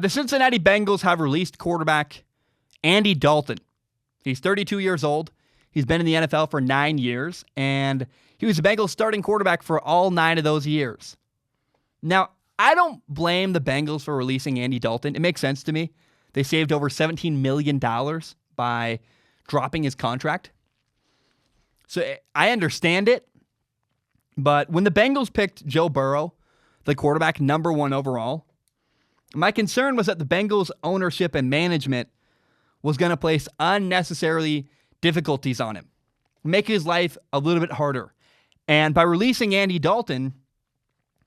The Cincinnati Bengals have released quarterback Andy Dalton. He's 32 years old. He's been in the NFL for 9 years, and he was the Bengals starting quarterback for all 9 of those years. Now, I don't blame the Bengals for releasing Andy Dalton. It makes sense to me. They saved over $17 million by dropping his contract. So I understand it. But when the Bengals picked Joe Burrow, the quarterback, number 1 overall, my concern was that the Bengals ownership and management was going to place unnecessarily difficulties on him, make his life a little bit harder. And by releasing Andy Dalton,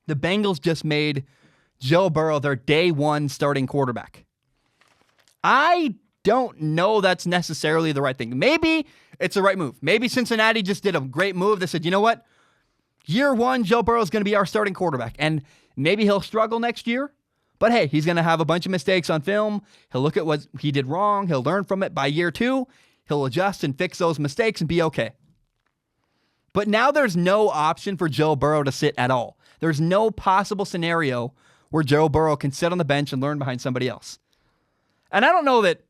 the Bengals just made Joe Burrow their day 1 starting quarterback. I don't know that's necessarily the right thing. Maybe it's the right move. Maybe Cincinnati just did a great move. They said, you know what? Year 1, Joe Burrow is going to be our starting quarterback. And maybe he'll struggle next year. But hey, he's going to have a bunch of mistakes on film. He'll look at what he did wrong. He'll learn from it. By year 2, he'll adjust and fix those mistakes and be okay. But now there's no option for Joe Burrow to sit at all. There's no possible scenario where Joe Burrow can sit on the bench and learn behind somebody else. And I don't know that,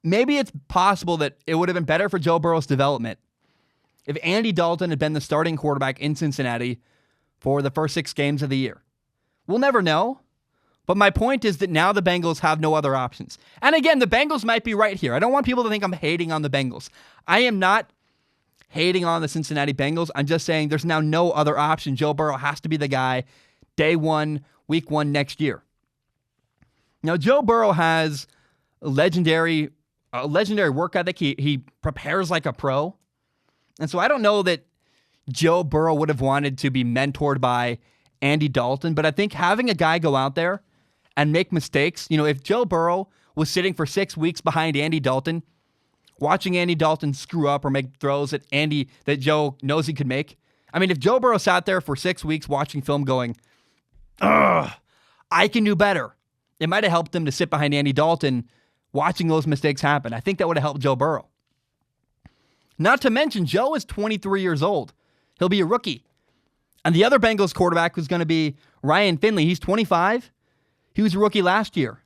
maybe it's possible that it would have been better for Joe Burrow's development if Andy Dalton had been the starting quarterback in Cincinnati for the first 6 games of the year. We'll never know. But my point is that now the Bengals have no other options. And again, the Bengals might be right here. I don't want people to think I'm hating on the Bengals. I am not hating on the Cincinnati Bengals. I'm just saying there's now no other option. Joe Burrow has to be the guy day 1, week 1 next year. Now, Joe Burrow has a legendary work ethic. He prepares like a pro. And so I don't know that Joe Burrow would have wanted to be mentored by Andy Dalton, but I think having a guy go out there and make mistakes, if Joe Burrow was sitting for 6 weeks behind Andy Dalton, watching Andy Dalton screw up or make throws that Joe knows he could make. I mean, if Joe Burrow sat there for 6 weeks watching film going, ugh, I can do better, it might have helped him to sit behind Andy Dalton watching those mistakes happen. I think that would have helped Joe Burrow. Not to mention, Joe is 23 years old. He'll be a rookie. And the other Bengals quarterback was going to be Ryan Finley. He's 25. He was a rookie last year.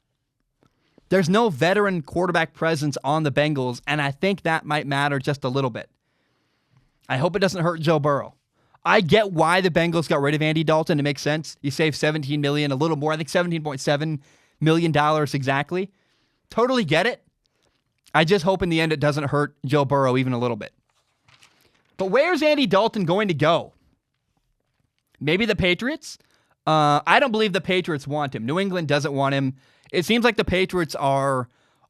There's no veteran quarterback presence on the Bengals, and I think that might matter just a little bit. I hope it doesn't hurt Joe Burrow. I get why the Bengals got rid of Andy Dalton. It makes sense. You save $17 million, a little more. I think $17.7 million exactly. Totally get it. I just hope in the end it doesn't hurt Joe Burrow even a little bit. But where's Andy Dalton going to go? Maybe the Patriots? I don't believe the Patriots want him. New England doesn't want him. It seems like the Patriots are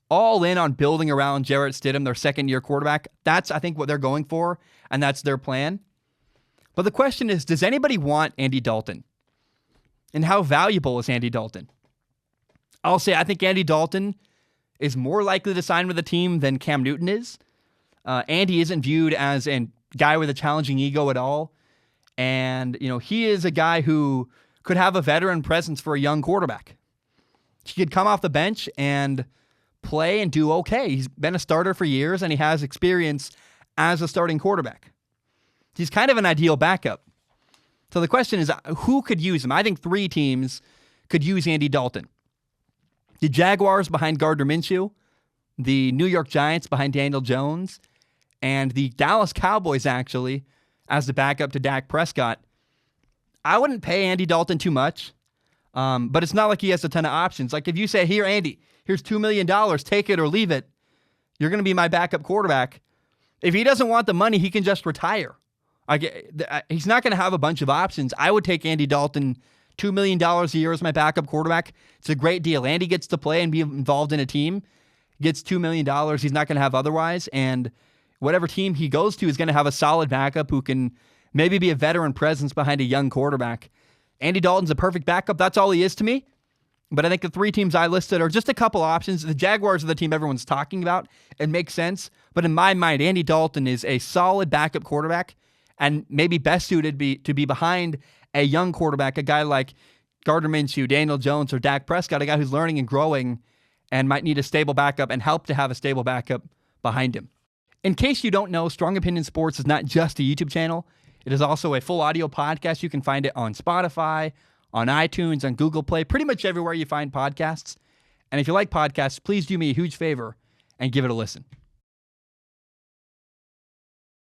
all in on building around Jarrett Stidham, their second-year quarterback. That's, I think, what they're going for, and that's their plan. But the question is, does anybody want Andy Dalton? And how valuable is Andy Dalton? I'll say I think Andy Dalton is more likely to sign with a team than Cam Newton is. Andy isn't viewed as a guy with a challenging ego at all. And, he is a guy who could have a veteran presence for a young quarterback. He could come off the bench and play and do okay. He's been a starter for years, and he has experience as a starting quarterback. He's kind of an ideal backup. So the question is, who could use him? I think 3 teams could use Andy Dalton. The Jaguars behind Gardner Minshew, the New York Giants behind Daniel Jones, and the Dallas Cowboys, actually, as the backup to Dak Prescott. I wouldn't pay Andy Dalton too much, but it's not like he has a ton of options. Like if you say, here, Andy, here's $2 million, take it or leave it, you're going to be my backup quarterback. If he doesn't want the money, he can just retire. He's not going to have a bunch of options. I would take Andy Dalton, $2 million a year as my backup quarterback. It's a great deal. Andy gets to play and be involved in a team, gets $2 million he's not going to have otherwise, and whatever team he goes to is going to have a solid backup who can maybe be a veteran presence behind a young quarterback. Andy Dalton's a perfect backup. That's all he is to me. But I think the 3 teams I listed are just a couple options. The Jaguars are the team everyone's talking about. It makes sense. But in my mind, Andy Dalton is a solid backup quarterback and maybe best suited to be behind a young quarterback, a guy like Gardner Minshew, Daniel Jones, or Dak Prescott, a guy who's learning and growing and might need a stable backup and help to have a stable backup behind him. In case you don't know, Strong Opinion Sports is not just a YouTube channel. It is also a full audio podcast. You can find it on Spotify, on iTunes, on Google Play, pretty much everywhere you find podcasts. And if you like podcasts, please do me a huge favor and give it a listen.